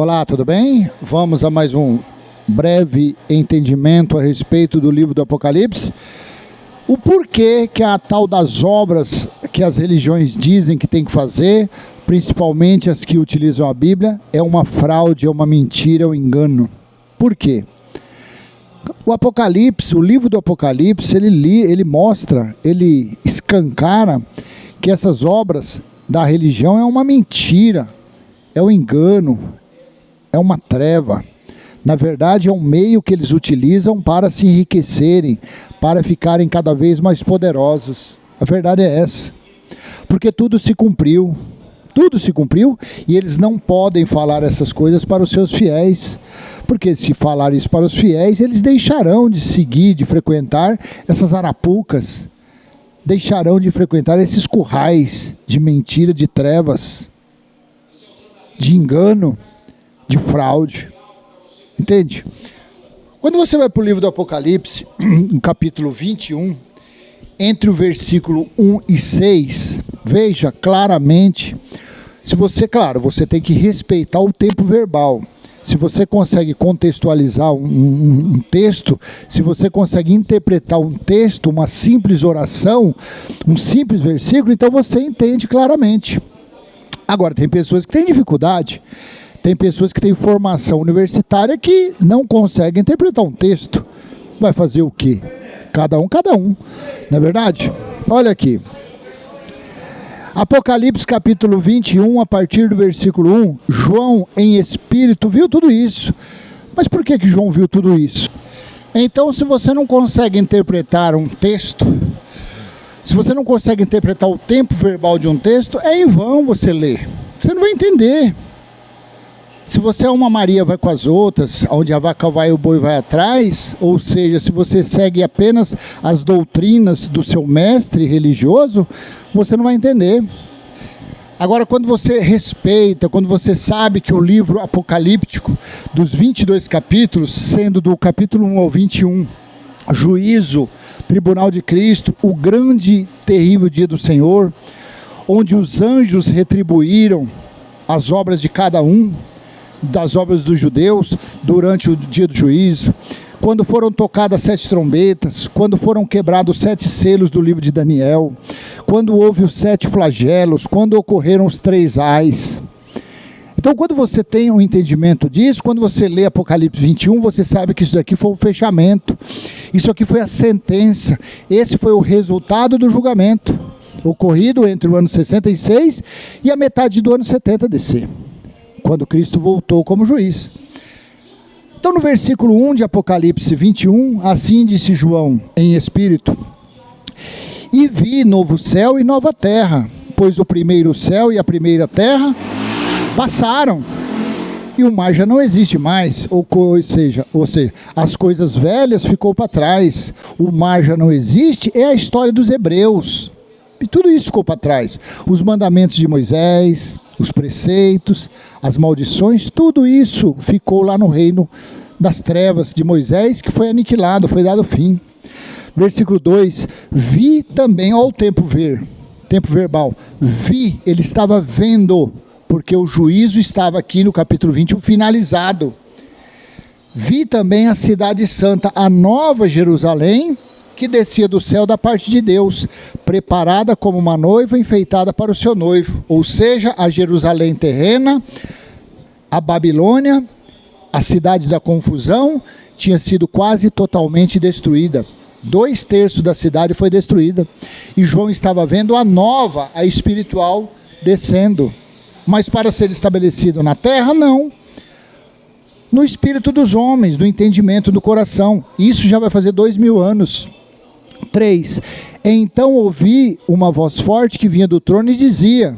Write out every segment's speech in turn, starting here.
Olá, tudo bem? Vamos a mais um breve entendimento a respeito do livro do Apocalipse. O porquê que a tal das obras que as religiões dizem que tem que fazer, principalmente as que utilizam a Bíblia, é uma fraude, é uma mentira, é um engano. Por quê? O Apocalipse, o livro do Apocalipse, ele mostra, ele escancara que essas obras da religião é uma mentira, é um engano, é uma treva. Na verdade, é um meio que eles utilizam para se enriquecerem, para ficarem cada vez mais poderosos. A verdade é essa. Porque tudo se cumpriu e eles não podem falar essas coisas para os seus fiéis. Porque se falar isso para os fiéis, eles deixarão de seguir, de frequentar essas arapucas, deixarão de frequentar esses currais de mentira, de trevas, de engano, de fraude. Entende? Quando você vai para o livro do Apocalipse, no capítulo 21, entre o versículo 1 e 6, veja claramente, você tem que respeitar o tempo verbal. Se você consegue contextualizar um texto, se você consegue interpretar um texto, uma simples oração, um simples versículo, então você entende claramente. Agora, tem pessoas que têm dificuldade. Tem pessoas que têm formação universitária que não conseguem interpretar um texto. Vai fazer o quê? Cada um. Não é verdade? Olha aqui. Apocalipse capítulo 21, a partir do versículo 1. João, em espírito, viu tudo isso. Mas por que João viu tudo isso? Então, se você não consegue interpretar um texto, se você não consegue interpretar o tempo verbal de um texto, é em vão você ler. Você não vai entender. Se você é uma Maria, vai com as outras, onde a vaca vai, o boi vai atrás, ou seja, se você segue apenas as doutrinas do seu mestre religioso, você não vai entender. Agora, quando você respeita, quando você sabe que o livro apocalíptico, dos 22 capítulos, sendo do capítulo 1 ao 21, juízo, tribunal de Cristo, o grande, terrível dia do Senhor, onde os anjos retribuíram as obras de cada um, das obras dos judeus durante o dia do juízo, quando foram tocadas 7 trombetas, quando foram quebrados 7 selos do livro de Daniel, quando houve os 7 flagelos, quando ocorreram os 3 ais. Então, quando você tem um entendimento disso, quando você lê Apocalipse 21, você sabe que isso daqui foi o fechamento, isso aqui foi a sentença, esse foi o resultado do julgamento, ocorrido entre o ano 66 e a metade do ano 70 DC. Quando Cristo voltou como juiz. Então, no versículo 1 de Apocalipse 21, assim disse João em espírito: e vi novo céu e nova terra, pois o primeiro céu e a primeira terra passaram, e o mar já não existe mais, ou seja, as coisas velhas ficou para trás, o mar já não existe, é a história dos hebreus, e tudo isso ficou para trás, os mandamentos de Moisés, os preceitos, as maldições, tudo isso ficou lá no reino das trevas de Moisés, que foi aniquilado, foi dado fim. Versículo 2, vi também, olha o tempo verbal, vi, ele estava vendo, porque o juízo estava aqui no capítulo 21 finalizado. Vi também a cidade santa, a nova Jerusalém, que descia do céu da parte de Deus, preparada como uma noiva enfeitada para o seu noivo, ou seja, a Jerusalém terrena, a Babilônia, a cidade da confusão, tinha sido quase totalmente destruída. 2/3 da cidade foi destruída, e João estava vendo a nova, a espiritual, descendo, mas para ser estabelecido na terra, não, no espírito dos homens, no entendimento do coração. Isso já vai fazer 2000 anos. 3, então ouvi uma voz forte que vinha do trono e dizia: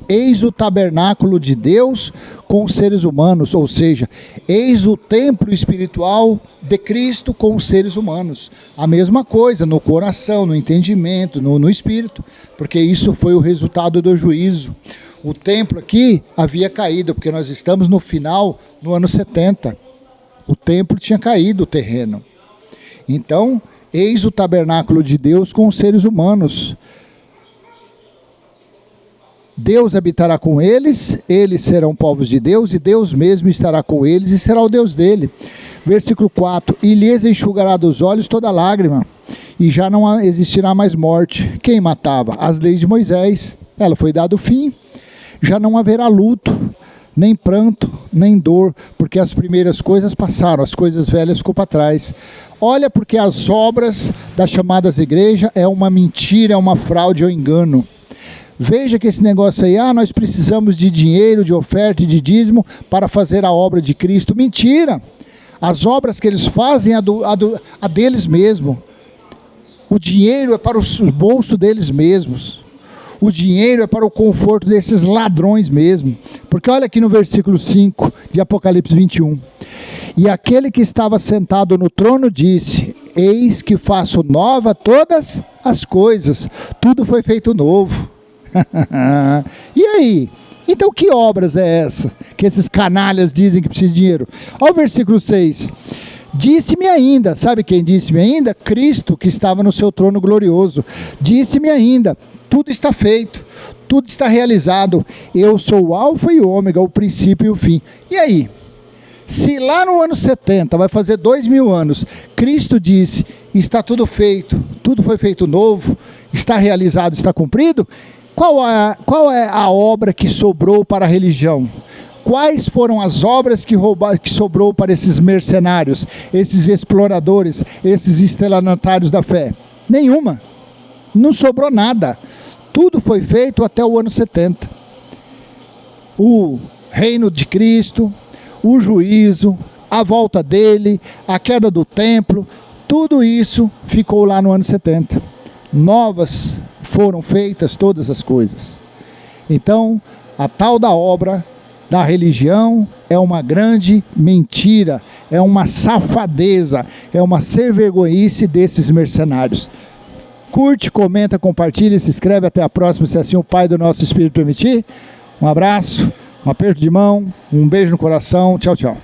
eis o tabernáculo de Deus com os seres humanos, ou seja, eis o templo espiritual de Cristo com os seres humanos. A mesma coisa no coração, no entendimento, no espírito, porque isso foi o resultado do juízo. O templo aqui havia caído, porque nós estamos no final, no ano 70. O templo tinha caído, o terreno. Então, eis o tabernáculo de Deus com os seres humanos. Deus habitará com eles, eles serão povos de Deus, e Deus mesmo estará com eles e será o Deus dele. Versículo 4, e lhes enxugará dos olhos toda lágrima, e já não existirá mais morte. Quem matava? As leis de Moisés, ela foi dado o fim, já não haverá luto, nem pranto, nem dor, porque as primeiras coisas passaram, as coisas velhas ficou para trás. Olha, porque as obras das chamadas igrejas é uma mentira, é uma fraude, é um engano. Veja que esse negócio aí, nós precisamos de dinheiro, de oferta e de dízimo para fazer a obra de Cristo. Mentira! As obras que eles fazem a deles mesmos. O dinheiro é para o bolso deles mesmos. O dinheiro é para o conforto desses ladrões mesmo. Porque olha aqui no versículo 5 de Apocalipse 21. E aquele que estava sentado no trono disse, eis que faço nova todas as coisas. Tudo foi feito novo. E aí? Então que obras é essa? Que esses canalhas dizem que precisa de dinheiro. Olha o versículo 6. Disse-me ainda, sabe quem disse-me ainda? Cristo, que estava no seu trono glorioso. Disse-me ainda, tudo está feito, tudo está realizado. Eu sou o alfa e o ômega, o princípio e o fim. E aí? Se lá no ano 70, vai fazer 2000 anos, Cristo disse, está tudo feito, tudo foi feito novo, está realizado, está cumprido, qual é a obra que sobrou para a religião? Quais foram as obras que sobrou para esses mercenários, esses exploradores, esses estelionatários da fé? Nenhuma. Não sobrou nada. Tudo foi feito até o ano 70. O reino de Cristo, o juízo, a volta dele, a queda do templo, tudo isso ficou lá no ano 70. Novas foram feitas todas as coisas. Então, a tal da obra da religião é uma grande mentira, é uma safadeza, é uma servergonhice desses mercenários. Curte, comenta, compartilha, se inscreve. Até a próxima, se assim o Pai do nosso Espírito permitir. Um abraço, um aperto de mão, um beijo no coração. Tchau, tchau.